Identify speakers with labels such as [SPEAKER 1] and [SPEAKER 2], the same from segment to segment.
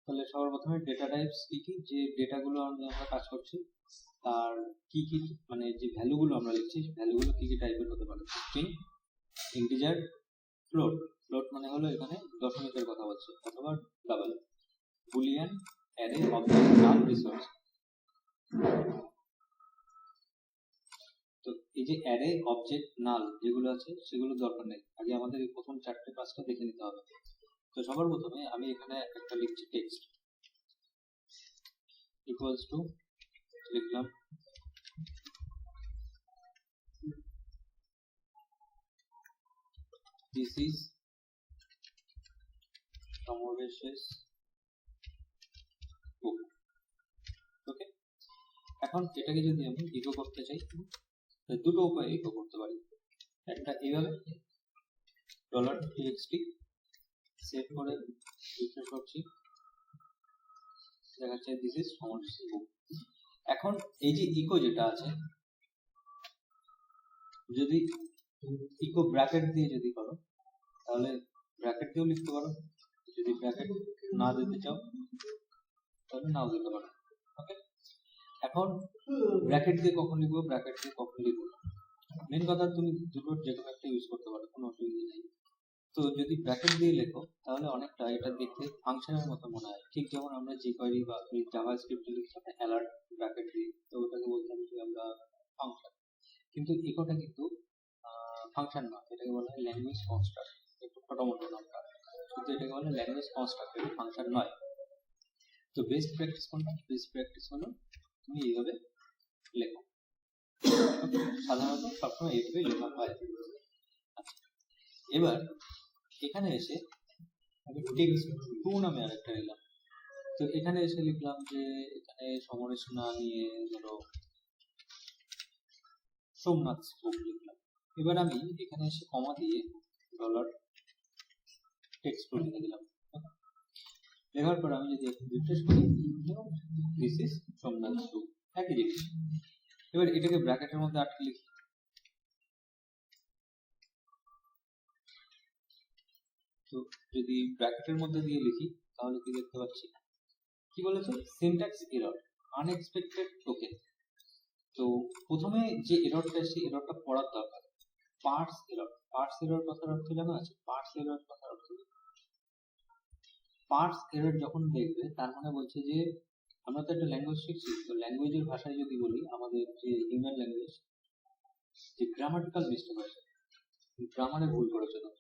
[SPEAKER 1] তাহলে সবার প্রথমে ডেটা টাইপস কি কি, যে ডেটাগুলো আমরা কাজ করছি তার কি কি মানে যে ভ্যালুগুলো আমরা লিখছি ভ্যালুগুলো কি কি টাইপের হতে পারে, স্ট্রিং, ইন্টিজার, ফ্লোট। ফ্লোট মানে হলো এখানে দশমিকের কথা বলছে, অথবা ডাবল, বুলিয়ান, অ্যারে, অবজেক্ট, নাল, রিসোর্স। তো এই যে অ্যারে, অবজেক্ট, নাল যেগুলো আছে সেগুলো দরকার নেই, আগে আমাদের এই প্রথম 4-5টা দেখে নিতে হবে। তো সবার প্রথমে আমি এখানে একটা লিখছি টেক্সট ইকুয়ালস টু, লিখলাম দিস ইজ সমরেশের বুক। ওকে, এখন এটাকে যদি আমি ইকো করতে চাই, দুটো উপায়ে ইকো করতে পারি। একটা এইভাবে $txt সেভ করে রিফ্রেশ করছি, দেখাচ্ছে দিস ইজ সমরেশের বুক। এখন এই যে ইকো যেটা আছে, যদি ইকো ব্র্যাকেট দিয়ে যদি করো তাহলে ব্র্যাকেট দিয়েও লিখতে পারো, যদি ব্র্যাকেট না দিতে চাও তাহলে নাও দিতে পারো। ওকে, এখন ব্র্যাকেট দিয়ে কখন লিখবো, ব্র্যাকেট দিয়ে কখন লিখবো, মেন কথা তুমি দুটো যে কোনো একটা ইউজ করতে পারো, কোনো অসুবিধা নেই। তো যদি ব্র্যাকেট দিয়ে লেখো তাহলে অনেকটা এটা দেখতে ফাংশনের মতো মনে হয়, ঠিক যেমন আমরা jQuery বা জাভাস্ক্রিপ্টে লিখছি অ্যালার্ট ব্র্যাকেট দিয়ে, তো ওটাকে বলতাম যে আমরা ফাংশন। কিন্তু ইকোটা কিন্তু ফাংশন না, এটাকে বলা হয় ল্যাঙ্গুয়েজ কনস্ট্রাক্ট, একটু ছোট-মোটো নামটা, কিন্তু এটাকে বলা হয় ল্যাঙ্গুয়েজ কনস্ট্রাক্ট, এটা ফাংশন নয়। তো বেস্ট প্র্যাকটিস কোনটা? বেস্ট প্র্যাকটিস হলো তুমি এইভাবে লেখো, সাধারণত সবসময় এইভাবে লেখা হয়। এবার এখানে এসে আমি টেক্সট টু নামে আরেকটা নিলাম, তো এখানে এসে লিখলাম যে এখানে সমরেশ না নিয়ে ধরো সোমনাথ বুক লিখলাম। এবার আমি এখানে এসে কমা দিয়ে $টেক্সট লিখে দিলাম। লেখার পর আমি যদি রিফ্রেশ করি, দিস ইজ সোমনাথ বুক, একই জিনিস। এবার এটাকে ব্র্যাকেটের মধ্যে আটকে লিখি, তো যদি ব্র্যাকেটের মধ্যে দিয়ে লিখি তাহলে কি দেখতে পাচ্ছি, কি বলেছে, সিনট্যাক্স এরর, আনএক্সপেক্টেড টোকেন। তো প্রথমে যে এররটা এসে এররটা পড়ার দরকার, পার্স এরর। পার্স এরর কথার অর্থ জানা আছে? পার্স এরর কথার অর্থ, পার্স এরর যখন দেখবে তার মানে বলছে যে আমরা তো একটা ল্যাঙ্গুয়েজ শিখছি, তো ল্যাঙ্গুয়েজের ভাষায় যদি বলি, আমাদের যে হিউম্যান ল্যাঙ্গুয়েজ, যে গ্রামাটিক্যাল মিস্টেক আছে, গ্রামারে ভুল করেছে তো,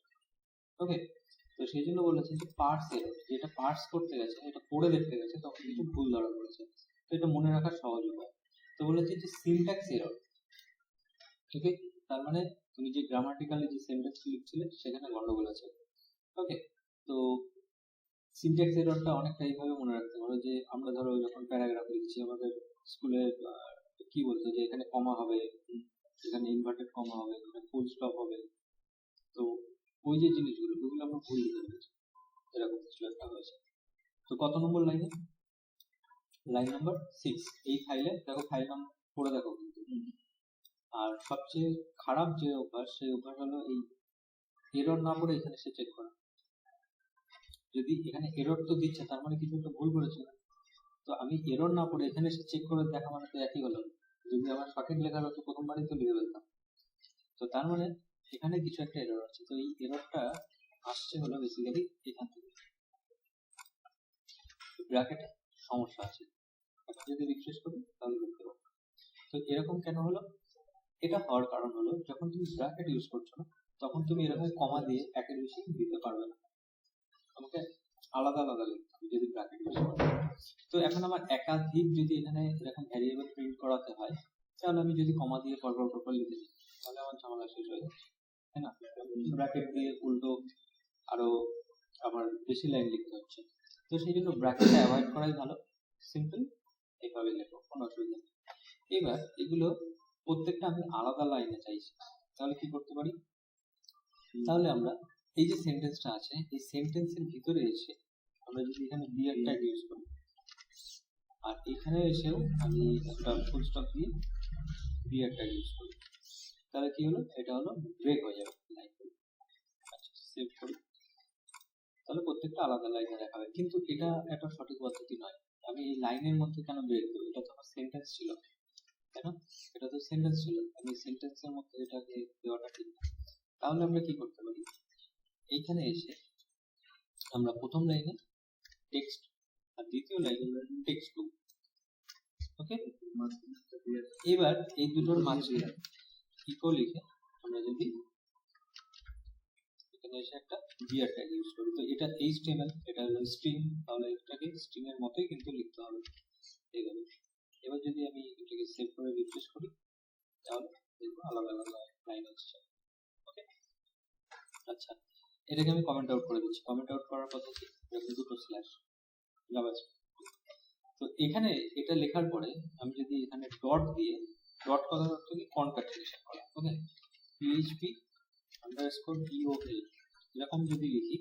[SPEAKER 1] ওকে, তো সেই জন্য বলেছে যে পার্স এরর, যেটা পার্স করতে গেছে, এটা পড়ে দেখতে গেছে, তখন কিছু ভুল ধরা পড়েছে, তো এটা মনে রাখার সহজ উপায়। তো বলেছে যে সিনট্যাক্স এরর, ওকে, তার মানে তুমি যে গ্রামাটিক্যালি যে সেন্টেন্স লিখছিলে সেখানে গন্ডগোল আছে। ওকে, তো সিনট্যাক্স এররটা অনেকটা এইভাবে মনে রাখতে পারো, যে আমরা ধরো যখন প্যারাগ্রাফ লিখছি আমাদের স্কুলে কি বলতো যে এখানে কমা হবে, এখানে ইনভার্টেড কমা হবে, এখানে ফুল স্টপ হবে, তো ওই যে জিনিসগুলো ওগুলো আমরা ভুল লিখে ফেলেছি, এরকম কিছু একটা হয়েছে। তো কত নম্বর লাইনে? Line number 6। এই ফাইলে দেখো, ফাইল নাম পড়ে দেখো কিন্তু। আর সবচেয়ে খারাপ যে অভ্যাস, সেই অভ্যাস হলো এই এরর না পড়ে এখানে সে চেক করা। যদি এখানে এরর তো দিচ্ছে তার মানে কিছু একটা ভুল করেছে, তো আমি এরর না পড়ে এখানে এসে চেক করে দেখা মানে তো একই হলো। যদি আমার সঠিক লেখা হতো প্রথমবারই তো লিখে ফেলতাম, তো তার মানে এখানে কিছু একটা এরর আছে। তো এই এররটা আসছে হলো বেসিক্যালি এখান থেকে, ব্র্যাকেটে সমস্যা আছে। এখন যদি রিফ্রেশ করি তাহলে দেখতে পাবো। তো এরকম কেন হলো? এটা হওয়ার কারণ হলো যখন তুমি ব্র্যাকেট ইউজ করছো না, তখন তুমি এরকম কমা দিয়ে একের বেশি দিতে পারবে না, তোমাকে আলাদা আলাদা লিখতে হবে যদি ব্র্যাকেট ইউজ করো। তো এখন আমার একাধিক যদি এখানে এরকম ভ্যারিয়েবল প্রিন্ট করাতে হয়, তাহলে আমি যদি কমা দিয়ে পরপর লিখে দিই তাহলে আমার ঝামেলা শেষ হয়ে যাচ্ছে, তাই না? ব্র্যাকেট দিয়ে উল্টো আরো আবার বেশি লাইন লিখতে হচ্ছে, তো সেই জন্য ব্র্যাকেটটা অ্যাভয়েড করাই ভালো। সিম্পল এইভাবে লেখো, কোনো অসুবিধা নেই। এবার এগুলো প্রত্যেকটা আমি আলাদা লাইনে চাইছি, তাহলে কি করতে পারি? তাহলে আমরা এই যে সেন্টেন্সটা আছে, এই সেন্টেন্সের ভিতরে এসে আমরা যদি এখানে বিয়ার ট্যাগ ইউজ করি, আর এখানে এসেও আমি একটা ফুল স্টপ দিয়ে বিয়ার ট্যাগ ইউজ করি, তাহলে কি হলো, এটা হলো ব্রেক হয়ে যাবে লাইন। আচ্ছা, সেভ করি। তাহলে প্রত্যেকটা আলাদা লাইনে দেখাবে, কিন্তু এটা একটা সঠিক পদ্ধতি নয়। আমি এই লাইনের মধ্যে কেন ব্রেক দেবো? এটা তো আমার সেন্টেন্স ছিল, তাই না? এটা তো সেন্টেন্স ছিল, আমি সেন্টেন্সের মধ্যে এটাকে দেওয়াটা ঠিক না। তাহলে আমরা কি করতে পারি, এইখানে এসে আমরা প্রথম লাইনে টেক্সট আর দ্বিতীয় লাইনে টেক্সট টু। ওকে, এবার এই দুটোর মাঝখানে ইকো লিখে আমরা যদি এখানে এসে একটা বিয়ার ট্যাগ ইউজ করি, তো এটা HTML, এটা হলো স্ট্রিং, তাহলে এটাকে স্ট্রিং এর মতোই কিন্তু লিখতে হবে এইভাবে। এবার যদি আমি এটাকে সেভ করে রিফ্রেশ করি তাহলে দেখবো আলাদা আলাদা লাইন আসছে। ওকে, আচ্ছা, এটাকে আমি কমেন্ট আউট করে দিচ্ছি। কমেন্ট আউট করার পদ্ধতি এরকম দুটো স্ল্যাশ জাভাস্ক্রিপ্ট। তো এখানে এটা লেখার পরে আমি যদি এখানে ডট দিয়ে, ডট কথার অর্থ কি কনক্যাটিনেশন করা। ওকে, php_eol এরকম যদি লিখি,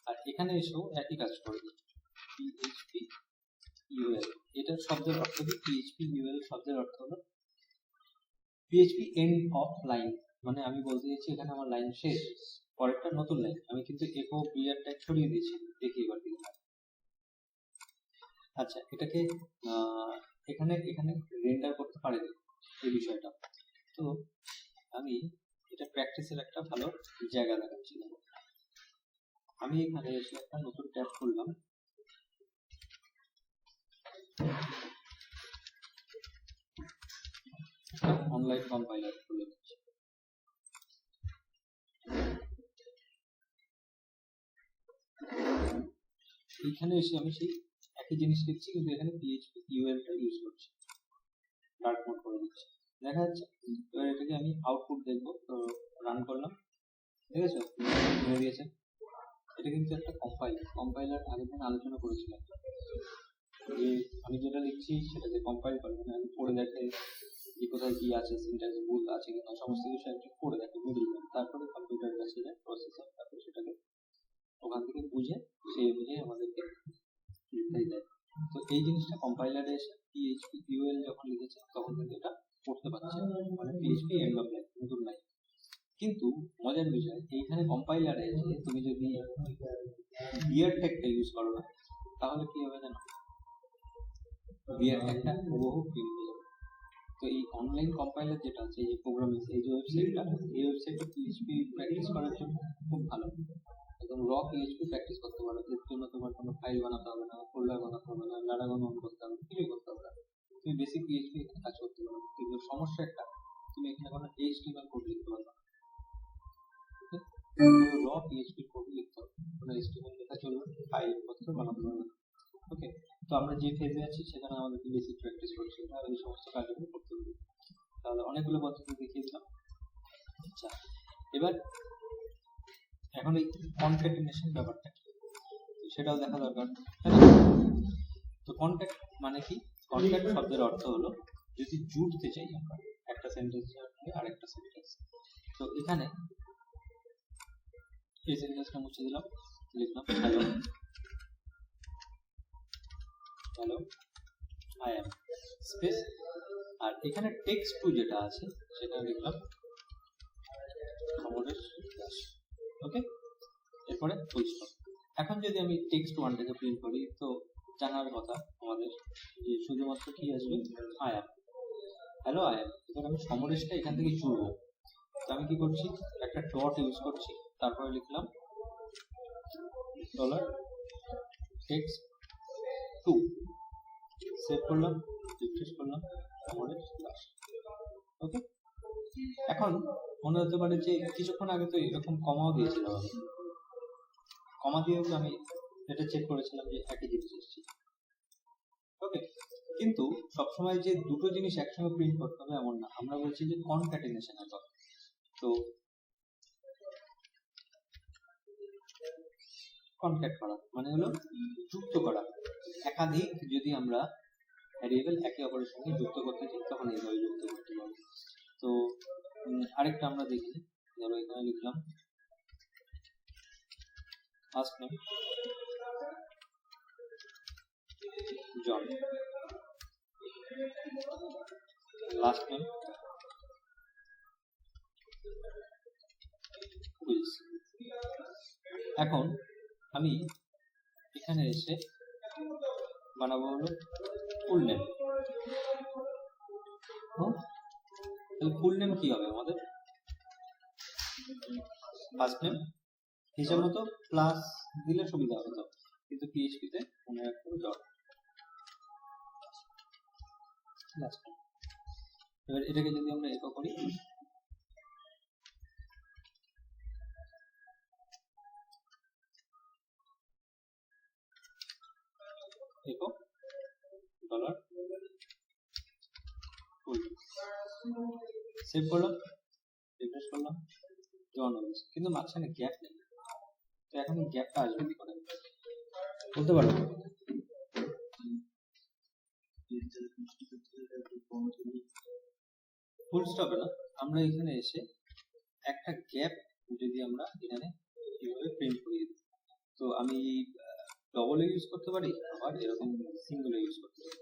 [SPEAKER 1] আর এখানে এসেও একই কাজ করে দিই php_eol। এটার শব্দের অর্থ কি? php_eol শব্দের অর্থ হলো php এন্ড অফ লাইন, মানে আমি বলতে চাইছি এখানে আমার লাইন শেষ, পরেরটা নতুন লাইন। আমি কিন্তু একো বিয়ার ট্যাগ সরিয়ে দিয়েছি, দেখি এবার কি হয়। আচ্ছা, এটাকে এখানে এখানে রেন্ডার করতে পারি এই বিষয়টা, তো আমি এটা প্র্যাকটিসের একটা ভালো জায়গা দেখাচ্ছি। আমি এখানে এসে একটা নতুন ট্যাব খুললাম, অনলাইন কম্পাইলার খুলে দিচ্ছি। এইখানে এসে আমি সেই একই জিনিস লিখছি, কিন্তু এখানে php_eol টা ইউজ করছি, ডার্ক মোড করে দিচ্ছি, দেখা যাচ্ছে। এবার এটাকে আমি আউটপুট দেখবো, তো রান করলাম, ঠিক আছে, ধরে দিয়েছে। এটা কিন্তু একটা কম্পাইলার আগের দিন আলোচনা করেছিলাম, যে আমি যেটা লিখছি সেটাকে কম্পাইল করে, মানে আমি পড়ে দেখে যে কোথায় কি আছে, সিনট্যাক্স ভুল আছে কিনা, সমস্ত কিছু একটু পড়ে দেখে মিডলম্যান, তারপরে কম্পিউটারের কাছে যায় প্রসেসর, তারপরে সেটাকে ওখান থেকে বুঝে সেই অনুযায়ী আমাদেরকে রিপ্লাই দেয়। তো এই জিনিসটা কম্পাইলারে এসে php_eol যখন লিখেছে তখন কিন্তু এটা পড়তে পারছে, মানে php এন্ড অফ লাইন, নতুন লাইন। কিন্তু মজার বিষয়, এইখানে কম্পাইলারে এসে তুমি যদি বিয়ার ট্যাগটা ইউজ করো না, তাহলে কি হবে জানো? বিয়ার ট্যাগটা বহু প্রিন্ট হয়ে যাবে। তো এই অনলাইন কম্পাইলার যেটা আছে, এই যে প্রোগ্রামিং, এই যে ওয়েবসাইটটা, এই ওয়েবসাইটটা PHP প্র্যাকটিস করার জন্য খুব ভালো। একদম র PHP প্র্যাকটিস করতে পারো, এর জন্য তোমার কোনো ফাইল বানাতে হবে না, ফোল্ডার বানাতে হবে না, লারাগন অন করতে হবে না, কিছুই করতে হবে না। তুমি বেসিক PHP এখানে কাজ করতে পারো, কিন্তু সমস্যা একটা, তুমি এখানে কোনো HTML কোড লিখতে পারবে না। র PHP কোড লিখতে হবে, কোনো HTML লেখা চলবে না, ফাইল পত্র বানাতে পারবে না। ওকে, তো আমরা যে ফেজে আছি সেখানে আমাদের বেসিক প্র্যাকটিস করছি, আর এই সমস্ত কাজগুলো করতে হবে। তাহলে অনেকগুলো পদ্ধতি দেখিয়ে দিলাম। আচ্ছা, এবার এখন এই কনক্যাটিনেশন ব্যাপারটা কি সেটাও দেখা দরকার। তো কনক্যাট মানে কি? কনক্যাট শব্দের অর্থ হলো যদি জুড়তে চাই আমরা একটা সেন্টেন্স আরেকটা সেন্টেন্স। তো এখানে এই সেন্টেন্সটা মুছে দিলাম, লিখলাম hello hello I am space, আর এখানে টেক্সট টু যেটা আছে সেটা লিখলাম সমরেশ দাস। ওকে, এরপরে ফুল স্টপ। এখন যদি আমি টেক্সট ওয়ানটাকে প্রিন্ট করি, তো জানার কথা আমাদের যে শুধুমাত্র কি আসবে, I am, hello I M. এবার আমি সমরেশটা এখান থেকে জুড়বো, তো আমি কি করছি, একটা ডট ইউজ করছি, তারপরে লিখলাম $টেক্সট টু, সেভ করলাম, রিফ্রেশ করলাম, সমরেশ দাস। ওকে, এখন মনে হতে পারে যে কিছুক্ষণ আগে তো এরকম কমাও দিয়েছিলাম, আমি কমা দিয়েও আমি এটা চেক করেছিলাম যে একই জিনিস এসেছে। ওকে, কিন্তু সবসময় যে দুটো জিনিস একসঙ্গে প্রিন্ট করতে হবে এমন না, আমরা বলছি যে কনক্যাটিনেশন এর কথা। তো কনক্যাট করা মানে হলো যুক্ত করা, একাধিক যদি আমরা ভ্যারিয়েবল একে অপরের সঙ্গে যুক্ত করতে চাই তখন এইভাবে যুক্ত করতে পারবো। তো আরেকটা আমরা দেখি, ধরো এখানে লিখলাম ফার্স্ট নেম জন, লাস্ট নেম উইলস। এখন আমি এখানে এসে বানাবো হলো ফুল নেম। তাহলে ফুল নেম কি হবে আমাদের? ফার্স্ট নেম হিসাব মতো প্লাস দিলে সুবিধা হবে, তো কিন্তু পিএইচপি তে মনে রাখতে হবে ডট। এবার এটাকে যদি আমরা ইকো করি, ইকো ডলার ফুল, সেভ করলাম, রিফ্রেশ করলাম, জন হয়েছে, কিন্তু মাঝখানে গ্যাপ নেই। তো এখন এই গ্যাপটা আসবে কি করে বলতে পারো? ফুল স্টপে না, আমরা এখানে এসে একটা গ্যাপ যদি আমরা এখানে এইভাবে প্রিন্ট করিয়ে দিই, তো আমি ডবল ইউজ করতে পারি, আবার এরকম সিঙ্গেল ইউজ করতে পারি।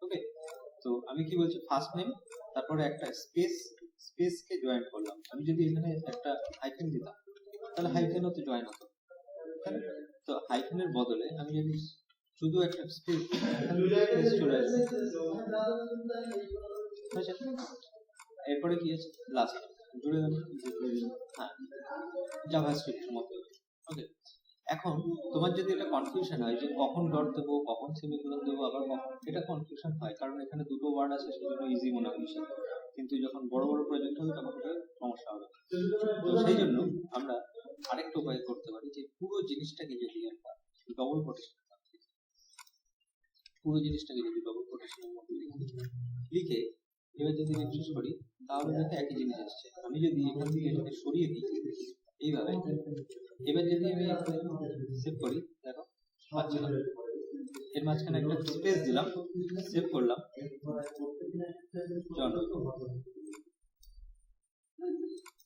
[SPEAKER 1] ওকে, তো আমি কি বলছি, ফার্স্ট নেম তারপরে একটা স্পেসকে জয়েন করলাম। আমি যদি এখানে একটা হাইফেন দিতাম তাহলে হাইফেনও তো জয়েন হতো, তো হাইফেনের বদলে আমি যদি শুধু একটা স্পেস চলে আসবে, এরপরে কি আছে লাস্ট জুড়ে গেল, হ্যাঁ জাভাস্ক্রিপ্টের মতো। ওকে, এখন তোমার যদি এটা কনফিউশন হয় যে কখন ডট দেবো, কখন সেমিকোলন দেবো, আবার কখন, এটা কনফিউশন হয় কারণ এখানে দুটো ওয়ার্ড আছে, সেজন্য ইজি মনে হয় বিষয়, কিন্তু যখন বড় বড় প্রজেক্ট হবে তখন এটা সমস্যা হবে। তো সেই জন্য আমরা আরেকটা উপায় করতে পারি যে পুরো জিনিসটাকে যদি আমরা ডবল কোটেশন, পুরো জিনিসটাকে যদি ডবল কোটেশনের মধ্যে লিখে এবার যদি রিফ্রেশ করি তাহলে দেখো একই জিনিস আসছে। আমি যদি এখান থেকে এটাকে সরিয়ে দিই এইভাবে, এবার যদি আমি এখানে সেভ করি, দেখো পাচ্ছি না, এর মাঝখানে একটা স্পেস দিলাম, সেভ করলাম,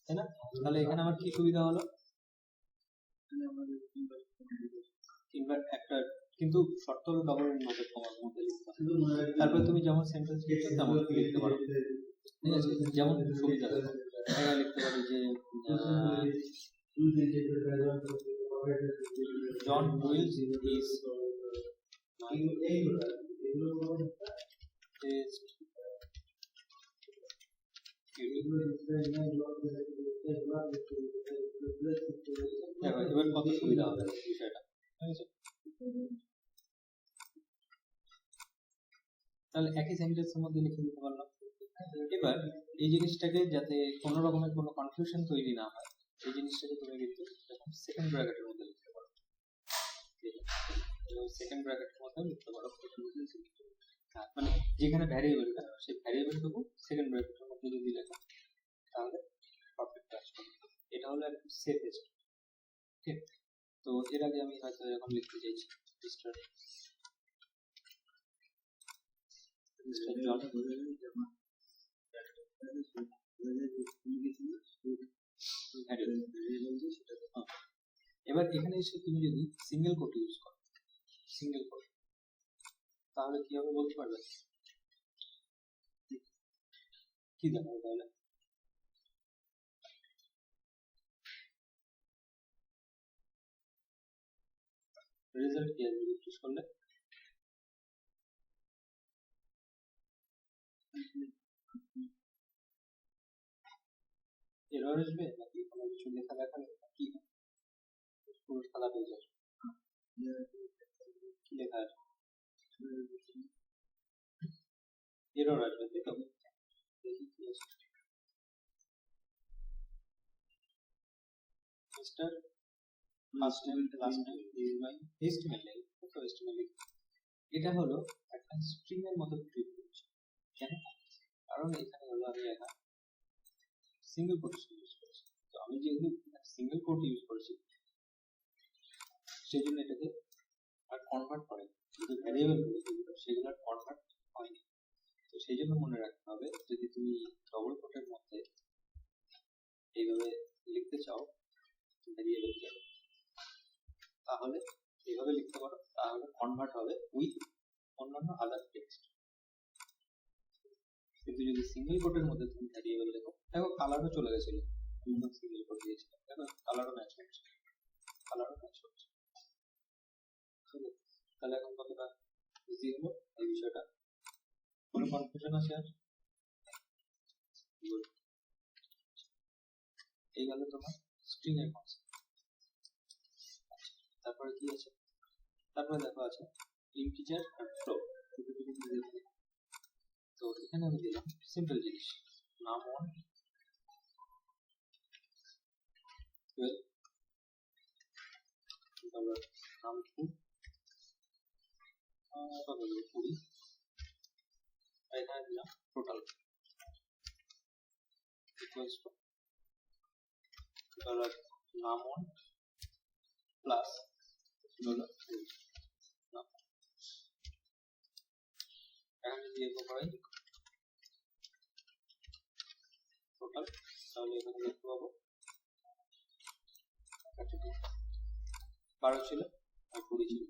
[SPEAKER 1] তাই না? তাহলে এখানে আমার কি সুবিধা হলো, ইনভার্ট একটা, কিন্তু শর্ত হলো ডবল ইনভার্টেড কমার মধ্যে লিখতে হবে। তারপরে তুমি যেমন সেন্টেন্স লিখছো তেমন লিখতে পারো, ঠিক আছে? যেমন সুবিধা দেখো, এটা লিখতে পারি যে John Wills is my best দেখো এবার কত সুবিধা হবে বিষয়টা, ঠিক আছে? তাহলে একই সেন্টেন্সের মধ্যে লিখে দিতে পারলাম। এবার এই জিনিসটাকে যাতে কোনো রকমের কোনো কনফিউশন তৈরি না হয়, এই জিনিসটাকে তুমি কিন্তু সেকেন্ড ব্র্যাকেটের মধ্যে লিখতে পারো, সেকেন্ড ব্র্যাকেটের মধ্যে লিখতে পারো, মানে যেখানে ভ্যারিয়েবলটা, সেই ভ্যারিয়েবলটুকু সেকেন্ড ব্র্যাকেটের মধ্যে যদি লেখা তাহলে পারফেক্ট কাজ করবে। এটা হলো একদম সেফেস্ট। ঠিক, তো এর আগে আমি হয়তো এরকম লিখতে চাইছি মিস্টার জন, এবার এখানে এসে তুমি যদি সিঙ্গেল কোট ইউজ করো, সিঙ্গেল কোট, তাহলে কি হবে বলতে পারবে? কি দেখাবে তাহলে? রেজাল্ট কি আসবে রিফ্রেশ করলে? এরর আসবে নাকি কোনো কিছু লেখা দেখাবে, কি পুরো সাদা পেজ আসবে? কি লেখা আসবে? এরর আসবে, তাই তো? দেখি কি আসবে। Mister first name last name is my estimate name, তো এস্টিমেট নেম এটা হলো একটা স্ট্রিং এর মতো ট্রিট করছে। কেন? কারণ এখানে হলো আমি একটা সিঙ্গেল কোটেশন ইউজ করেছি, তো আমি যেহেতু সিঙ্গেল কোট ইউজ করেছি সেই জন্য এটাকে আর কনভার্ট করে, কিন্তু ভ্যারিয়েবল গুলো সেগুলো কনভার্ট হয়নি। তো সেই জন্য মনে রাখতে হবে যদি তুমি ডবল কোটের মধ্যে এইভাবে লিখতে চাও ভ্যারিয়েবলকে, তাহলে এইভাবে লিখতে পারো, তাহলে কনভার্ট হবে উইথ অন্যান্য আদার টেক্সট। কিন্তু যদি সিঙ্গেল কোটের মধ্যে তুমি ভ্যারিয়েবল লেখো দেখো কালারও চলে গেছিল, সিঙ্গেল করে দিয়েছিলাম, দেখো কালারও ম্যাচ হচ্ছে, কালারও ম্যাচ হচ্ছে। তাহলে এখন কতটা ইজি হলো এই বিষয়টা, কোনো কনফিউশন আছে আর? এই গেল তোমার স্ট্রিং এর কনসেপ্ট। তারপরে কি আছে, তারপরে দেখো আছে ইন্টিজার আর ফ্লোট। তো এখানে আমি দিলাম সিম্পল জিনিস, নাম 1 12, তারপর নাম 2 কত 20, আর এখানে দিলাম টোটাল ইকুয়ালস টু ডলার নাম 1 প্লাস ডলার 2। এখন যদি এরকম করাই টোটাল, তাহলে এখানে দেখতে পাবো 12 ছিল আর 20 ছিল।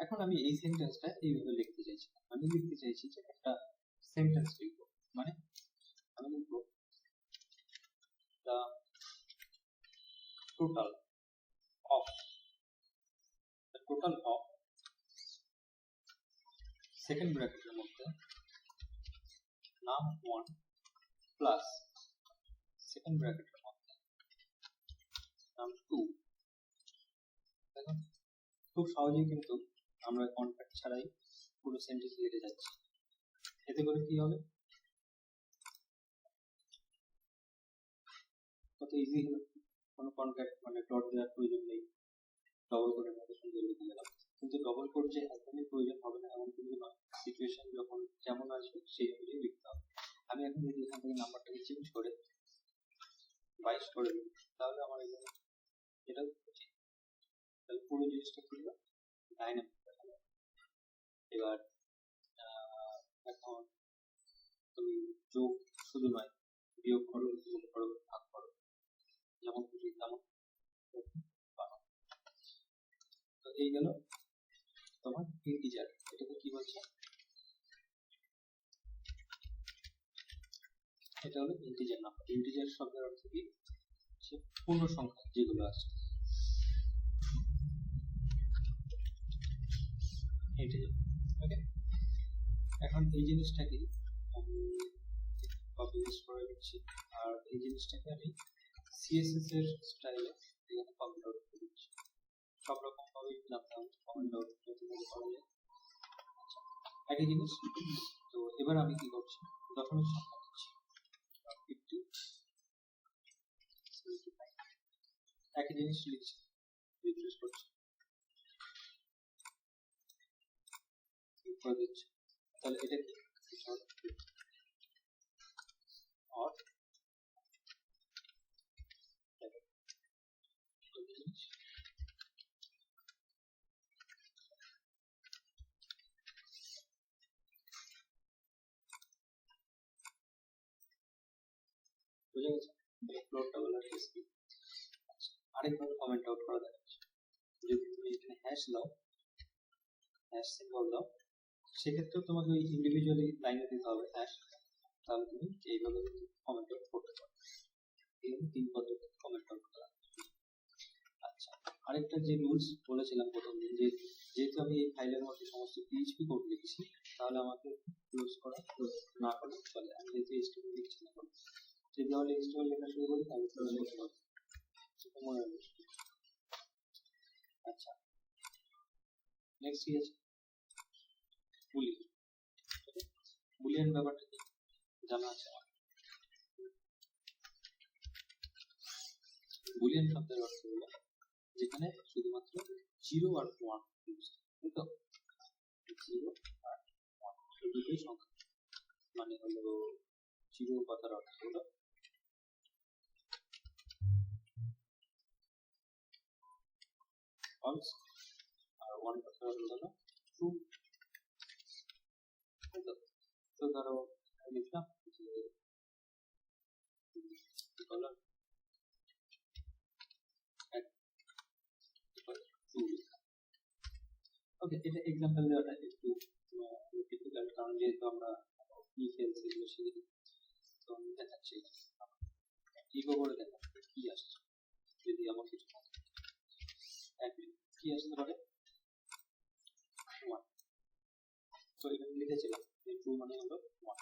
[SPEAKER 1] এখন আমি এই সেন্টেন্সটা এইভাবে লিখতে চাইছি, আমি লিখতে চাইছি যে একটা সেন্টেন্স লিখবো, মানে আমি লিখবো the total of সেকেন্ড ব্র্যাকেটের মধ্যে নাম 1 প্লাস সেকেন্ড ব্র্যাকেটের মধ্যে নাম 2। দেখো খুব সহজেই কিন্তু আমরা কনক্যাট ছাড়াই পুরো সেন্টেন্স লিখে যাচ্ছি। এতে করে কি হবে, কত ইজি হলো, কোনো কনক্যাট মানে ডট দেওয়ার প্রয়োজন নেই, ডবল কোটের মধ্যে সুন্দর লিখে গেলাম। কিন্তু ডবল কোট যে একদমই প্রয়োজন হবে না এমন কিন্তু নয়, সিচুয়েশন যখন যেমন আসবে সেই অনুযায়ী লিখতে হবে। আমি এখন যদি এখান থেকে নাম্বারটাকে চেঞ্জ করে 22 করে দিই, তাহলে আমার এখানে এটা উচিত, তাহলে পুরো জিনিসটা কি হলো ডাইনামিক। এবার এখন তুমি যোগ শুধু নয়, বিয়োগ করো, যোগ করো, ভাগ করো, যেমন খুশি তেমন পারো। তো এই গেল তোমার ইন্টিজার। এটাকে কি বলছে, এটা হলো ইন্টিজার নাম্বার। ইন্টিজার শব্দের অর্থ কি, পূর্ণ সংখ্যা যেগুলো আছে ইন্টিজার। ওকে, এখন এই জিনিসটাকে আমি কপি পেস্ট করে দিচ্ছি, আর এই জিনিসটাকে আমি সিএসএস এর স্টাইলে এখানে কমেন্ট আউট করে দিচ্ছি। সব রকম ভাবে জানতে হবে কমেন্ট আউট কিভাবে করা যায়, একই জিনিস। তো এবার আমি কি করছি, দশমিক সংখ্যা দিচ্ছি 50, 75, একই জিনিস লিখছি, রিফ্রেশ করছি, করে দিচ্ছি। তাহলে এটা কি or বুঝে গেছে, ফ্লোরটা বলার কেস কি। আরেকভাবে কমেন্ট আউট করা যাচ্ছে, যদি তুমি এখানে হ্যাশ দাও, হ্যাশ সিম্বল দাও, সেক্ষেত্রেও তোমাকে ওই ইন্ডিভিজুয়ালি লাইনে দিতে হবে হ্যাশ, তাহলে তুমি এইভাবে কমেন্ট আউট করতে পারো। এই 3 পদ্ধতি কমেন্ট আউট করা। আচ্ছা, আরেকটা যে রুলস বলেছিলাম প্রথম দিন, যে যেহেতু আমি এই ফাইলের মধ্যে সমস্ত পিএইচপি কোড লিখেছি, তাহলে আমাকে ক্লোজ করা না করলে চলে। আমি যেহেতু এইচটিএমএল লিখছি না, যদি আমি এইচটিএমএল লেখা শুরু করি তাহলে চলে লিখতে হবে, সেটা মনে রাখবে। আচ্ছা, নেক্সট কি আছে, বুলিয়ান। বুলিয়ান ব্যাপারটা কি জানা আছে আমার? বুলিয়ান শব্দের অর্থ হলো যেখানে শুধুমাত্র 0 আর 1 ইউজ, তাই তো? 0 আর 1 দুটোই সংখ্যা, মানে হলো 0 কথার অর্থ হলো false, আর 1 কথার অর্থ হলো true। তো ধরো লিখলাম যে কলম ওকে, এটা এক্সাম্পল দেওয়াটা একটু ডিফিকাল্ট, কারণ যেহেতু আমরা কি ফেলছি এগুলো শিখি, তো আমি দেখাচ্ছি। ইকো করে দেখো কি আসছে। যদি আমার কিছু অ্যাডমিন কি আসতে পারে 1, তো এখানে লিখেছিলাম যে ট্রু মানে হলো 1।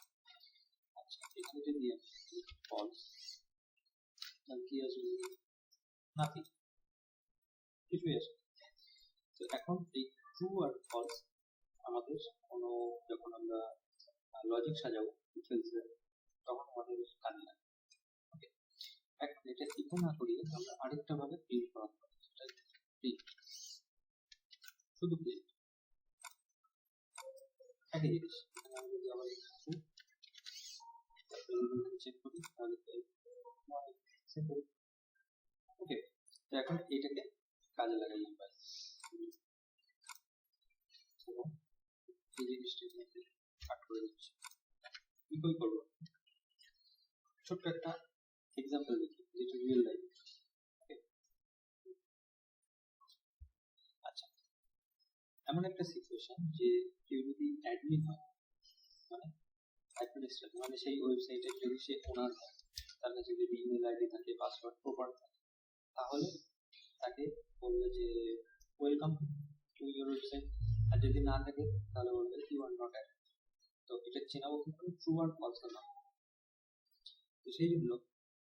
[SPEAKER 1] আচ্ছা এখানে যদি ফলস, তাহলে কি আসবে? নাথিং, কিছুই আসবে। তো এখন এই ট্রু আর ফলস আমাদের কোনো, যখন আমরা লজিক সাজাবো তখন আমাদের কাজে লাগে। ওকে, এখন এটা ইকো না করিয়ে আমরা আরেকটা ভাবে প্রিন্ট করাতে পারি, সেটা প্রিন্ট, শুধু প্রিন্ট, একই জিনিস। এখানে আমি যদি আবার চেক করি তাহলে ওকে, তো এখন এটাকে কাজে লাগাই আমরা, এবং এই জিনিসটাকে কাট করে দিচ্ছি। ইকুয়াল করবো, ছোট্ট একটা এক্সাম্পল দেখি যেটা রিয়েল লাইফ। আচ্ছা, এমন একটা সিচুয়েশন যে কেউ যদি অ্যাডমিন হয়, মানে অ্যাডমিনিস্ট্রেটর, মানে সেই ওয়েবসাইটের যদি সে ওনার হয়, তার কাছে যদি ইমেল আইডি থাকে, পাসওয়ার্ড প্রপার থাকে, তাহলে তাকে বলবে যে ওয়েলকাম টু ইউর ওয়েবসাইট। আর যদি না থাকে তাহলে বলবে ইউ আর নট অ্যাড। তো এটা চেনাবো কি করে? ট্রু আর ফলস না। তো সেই জন্য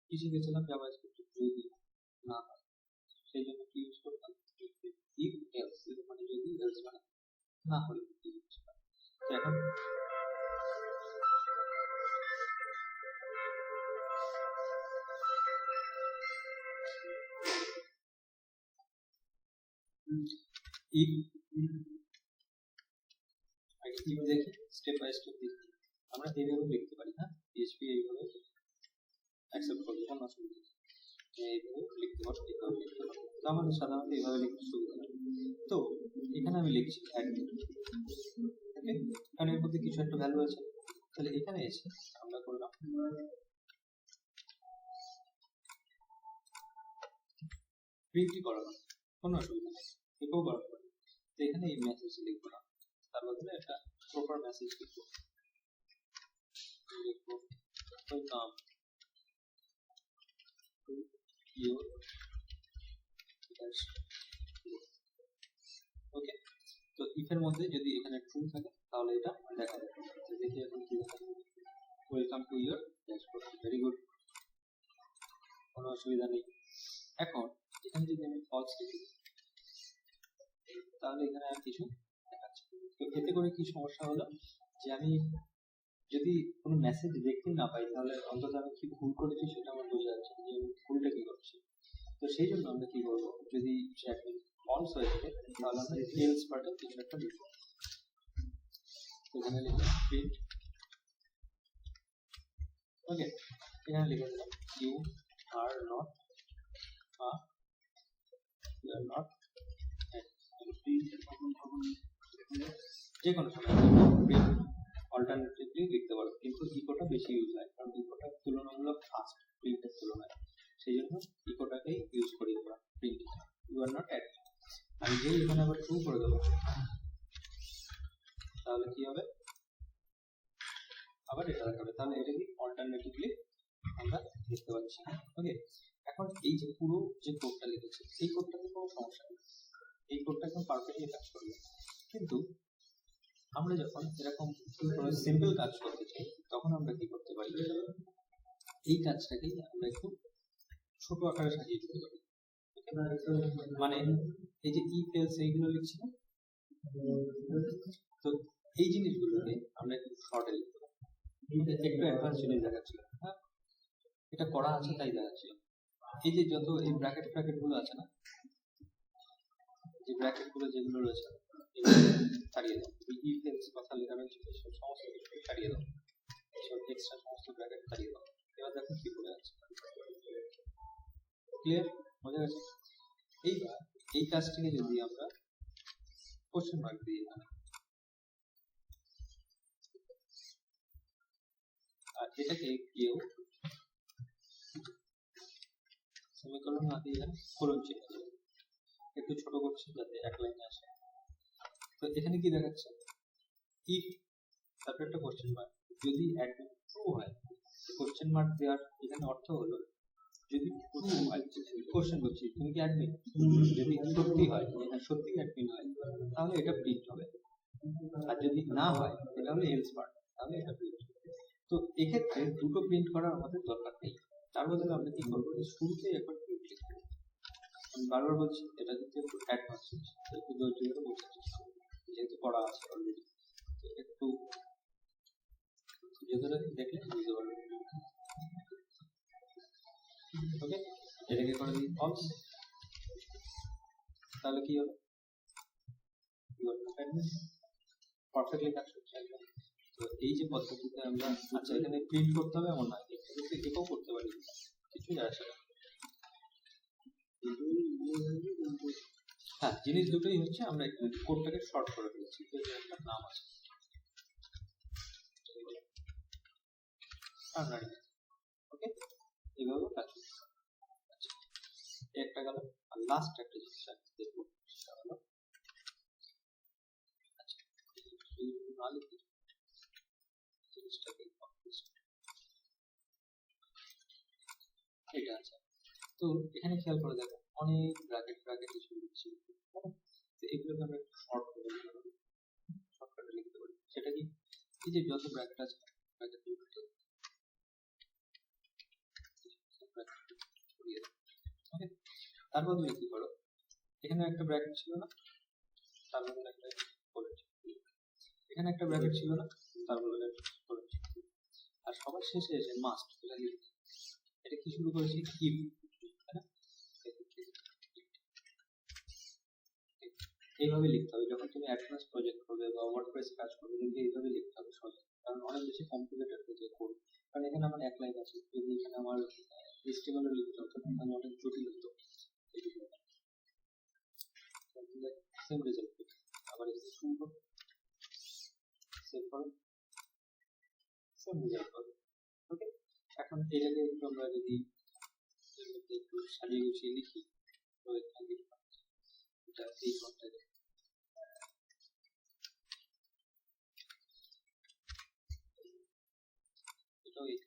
[SPEAKER 1] কি শিখেছিলাম, জাভাস্ক্রিপ্ট যদি না হয় সেই জন্য কি ইউজ করতাম, ইফ এলস, মানে যদি এলস মানে না হলে কি ইউজ করতাম। তো এখন if দেখি স্টেপ বাই স্টেপ দেখি, আমরা এইভাবে লিখতে পারি। হ্যাঁ, PHP এইভাবে অ্যাকসেপ্ট করবে, কোনো অসুবিধা নেই, এইভাবে লিখতে পারো, এইভাবে লিখতে পারো। তো আমাদের সাধারণত এইভাবে লিখতে সুবিধা হয়। তো এখানে আমি লিখছি অ্যাডমিন, ওকে, কারণ এর মধ্যে কিছু একটা ভ্যালু আছে। তাহলে এখানে এসে আমরা করলাম প্রিন্টই করালাম, কোনো অসুবিধা নেই, এটাও করা পারি। তো এখানে এই মেসেজ লিখবো না, তার বদলে একটা প্রপার মেসেজ লিখবো, ওয়েলকাম টু ইউর ওকে। তো ইফের মধ্যে যদি এখানে ট্রু থাকে তাহলে এটা দেখা যাবে। দেখি এখন কি দেখা যাবে, welcome to your dashboard, very good, কোনো অসুবিধা নেই। এখন এখানে যদি আমি ফলস লিখি তাহলে এখানে আর কিছু দেখাচ্ছে। তো এতে করে কি সমস্যা হলো, যে আমি যদি কোনো মেসেজ দেখতে না পাই তাহলে অন্তত আমি কি ভুল করেছি সেটা আমার বোঝা যাচ্ছে যে আমি ভুলটা কি করছি। তো সেই জন্য আমরা কি করবো, যদি ফলস হয়ে থাকে তাহলে আমরা এলস পার্টে কিছু একটা লিখবো। এখানে লিখলাম প্রিন্ট, ওকে, এখানে লিখে দিলাম ইউ আর নট যে কোনো সময় অল্টারনেটিভলি লিখতে পারো, কিন্তু ইকোটা বেশি ইউজ হয় কারণ ইকোটা তুলনামূলক ফাস্ট প্রিন্টের তুলনায়, সেই জন্য ইকোটাকেই ইউজ করি আমরা print, you are not add. আমি যেই এখানে আবার ট্রু করে দেবো তাহলে কি হবে, আবার এটা দেখাবে, তাহলে এটা কি অল্টারনেটিভলি আমরা দেখতে পাচ্ছি। ওকে, এখন এই যে পুরো যে কোডটা লিখেছি এই কোডটাতে কোনো সমস্যা নেই, এই কোডটা একদম পারফেক্টলি কাজ করবে। কিন্তু আমরা যখন এরকম কোনো সিম্পল কাজ করতে চাই তখন আমরা কি করতে পারি, এই কাজটাকেই আমরা একটু ছোট আকারে সাজিয়ে দিতে পারি। মানে এই যে ইফ এলস এইগুলো লিখছি না, তো এই জিনিসগুলোকে আমরা একটু শর্টে লিখতে পারি, একটু অ্যাডভান্স জিনিস দেখাচ্ছি। হ্যাঁ, এটা করা আছে তাই দেখাচ্ছি। এই যে যত এই ব্র্যাকেট ফ্র্যাকেট গুলো আছে না, যে ব্র্যাকেট গুলো যেগুলো রয়েছে ছাড়িয়ে দাও, ইফ এলস কথা লেখা রয়েছে সমস্ত কিছু ছাড়িয়ে দাও, সব এক্সট্রা সমস্ত ব্র্যাকেট ছাড়িয়ে দাও। এবার দেখো কি করে আছে, ক্লিয়ার, বোঝা গেছে? এইবার এই কাজটিকে যদি আমরা কোশ্চেন মার্ক দিই এখানে, আর এটাকে কেউ সেমিকোলন না দিয়ে কোলন চিহ্ন দেবে, একটু ছোট করছি যাতে এক লাইনে আসে। তো এখানে কি দেখাচ্ছে, ইফ তারপর একটা কোশ্চেন মার্ক, যদি একদম ট্রু হয়, কোশ্চেন মার্ক দেওয়ার এখানে অর্থ হলো যদি ট্রু হয়, কোশ্চেন করছি তুমি কি অ্যাডমিন, যদি সত্যি হয় যে হ্যাঁ সত্যি অ্যাডমিন হয় তাহলে এটা প্রিন্ট হবে, আর যদি না হয় তাহলে এলস পার্ট, তাহলে এটা প্রিন্ট হবে। তো এক্ষেত্রে দুটো প্রিন্ট করার আমাদের দরকার নেই, তার বদলে আমরা কি করবো, শুরুতে একবার প্রিন্ট লিখবো। আমি বারবার বলছি এটা কিন্তু একটু অ্যাডভান্স হচ্ছে, একটু ধৈর্য ধরে বোঝার চেষ্টা করবো, যেহেতু পড়া আছে অলরেডি, একটু ধৈর্য ধরে দেখলে বুঝতে পারবে। ওকে, এটাকে করে দিই ফলস, তাহলে কি হবে, পারফেক্টলি কাজ করছে একদম। তো এই যে পদ্ধতিতে আমরা, আচ্ছা এখানে প্রিন্ট করতে হবে এমন না, এটাও করতে পারি, কিছু যায় আসে না। হ্যাঁ, জিনিস দুটোই হচ্ছে আমরা একটু কোডটাকে শর্ট করে দিচ্ছি, তো এর একটা নাম আছে ওকে, এইভাবে কাজ করতে হবে। আচ্ছা একটা গেল, আর লাস্ট একটা জিনিস আমি দেখবো সেটা হলো, আচ্ছা না লিখে জিনিসটাকে এটা আছে। তো এখানে খেয়াল করে দেখো অনেক ব্র্যাকেট ব্র্যাকেট কিছু লিখছি, তো এগুলোকে আমরা একটু শর্ট করে শর্টকাটে লিখতে পারি। সেটা কি, এই যে যত ব্র্যাকেট আছে ব্র্যাকেট তার বদলে কি করো, এখানে একটা ব্র্যাকেট ছিল না, তার বদলে একটা করেছি, এখানে একটা ব্র্যাকেট ছিল না, তার বদলে করেছি, আর সবার শেষে এসে মাস্ট এটা লিখতে। এটা কি শুরু করেছি, ইফ, এইভাবে লিখতে হবে। যখন তুমি অ্যাডভান্স প্রজেক্ট করবে বা ওয়ার্ডপ্রেস কাজ করবে কিন্তু এইভাবে লিখতে হবে সহজে, কারণ অনেক বেশি কমপ্লিকেটেড হয়ে যায় কোড। কারণ এখানে আমার এক লাইন আছে, যদি এখানে আমার HTML লিখতে হতো তাহলে অনেক জটিল হতো। সেম রেজাল্ট আবার এক্সিকিউট করো, সেভ করো, সেম রেজাল্ট পাবে। ওকে, এখন এটাকে একটু আমরা যদি একটু সাজিয়ে গুছিয়ে লিখি, তো এখানে এটা এই কোডটাকে এটাও এই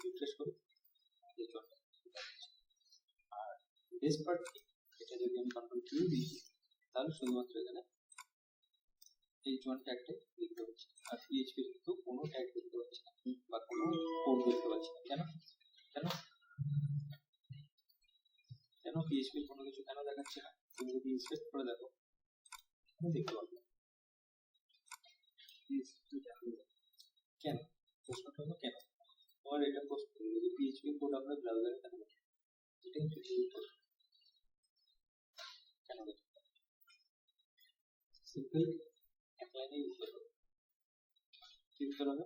[SPEAKER 1] রিফ্রেশ করি, আর বেস পার্ট এটা যদি আমি কন্ট্রোল কিউ দিই তাহলে শুধুমাত্র এখানে H1 ট্যাগটাই লিখতে পারছি, আর PHP কিন্তু কোনো ট্যাগ দেখতে পাচ্ছি না বা কোনো কোড দেখতে পাচ্ছি না। কেন কেন কেন PHP কোনো কিছু কেন দেখাচ্ছে না? তুমি যদি ইনস্পেক্ট করে দেখো তুমি দেখতে পাবে। কেন, প্রশ্নটা হলো কেন, তোমার এটা প্রশ্ন যদি PHP কোড আমরা ব্রাউজারে কেন দেখি, এটা কিন্তু কেন দেখি, সিম্পল এক লাইনে উত্তর হবে, কি উত্তর হবে,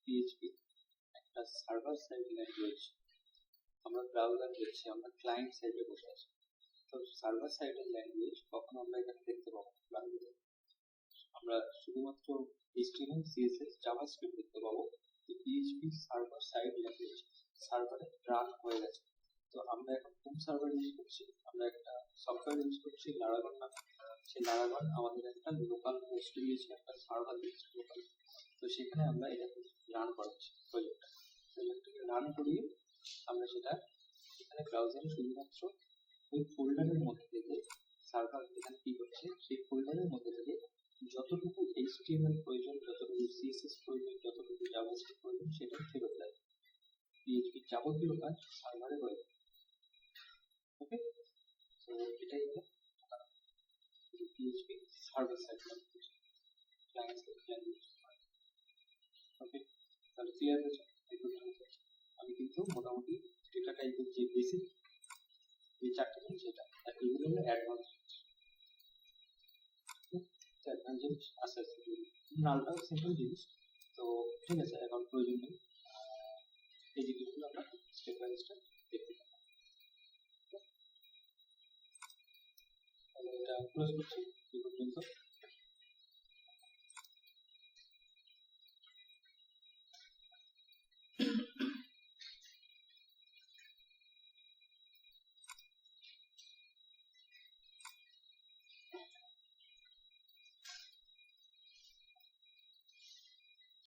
[SPEAKER 1] PHP একটা সার্ভার সাইড ল্যাঙ্গুয়েজ, আমরা ব্রাউজার দেখছি, আমরা ক্লায়েন্ট সাইডে বসে আছি, তো সার্ভার সাইডের ল্যাঙ্গুয়েজ কখনো আমরা এখানে দেখতে পাবো ব্রাউজারে, আমরা শুধুমাত্র HTML CSS জাভাস্ক্রিপ্ট দেখতে পাবো। তো PHP সার্ভার সাইড ল্যাঙ্গুয়েজ সার্ভারে রান হয়ে গেছে, তো আমরা এখন কোন সার্ভার ইউজ করছি, আমরা একটা সফটওয়্যার ইউজ করছি লারাগন নামে, সেই লারাগন আমাদের একটা লোকাল হোস্ট দিয়েছে, একটা সার্ভার দিয়েছে লোকাল, তো সেখানে আমরা এটাকে রান করাচ্ছি প্রজেক্টটাকে রান করিয়ে আমরা সেটা এখানে ব্রাউজারে শুধুমাত্র ওই ফোল্ডারের মধ্যে থেকে সার্ভার এখানে কি করছে সেই ফোল্ডারের মধ্যে থেকে যতটুকু HTML প্রয়োজন, যতটুকু CSS প্রয়োজন, যতটুকু জাভাস্ক্রিপ্ট প্রয়োজন সেটা ফেরত দেয়। PHP যাবতীয় কাজ সার্ভারে হয়ে যায়। ওকে, তো এটাই হলো PHP server side language, client side language. Okay, তাহলে ক্লিয়ার হয়েছে? আমি কিন্তু মোটামুটি ডেটা টাইপের যে বেসিক এই চারটে জিনিস এটা, আর এগুলো হলো অ্যাডভান্স জিনিস, আস্তে আস্তে নালটাও সিম্পল জিনিস। তো ঠিক আছে, এখন প্রয়োজন নেই, এই জিনিসগুলো আমরা স্টেপ বাই স্টেপ দেখতে পাবো। তাহলে এটা ক্লোজ করছি এই পর্যন্ত।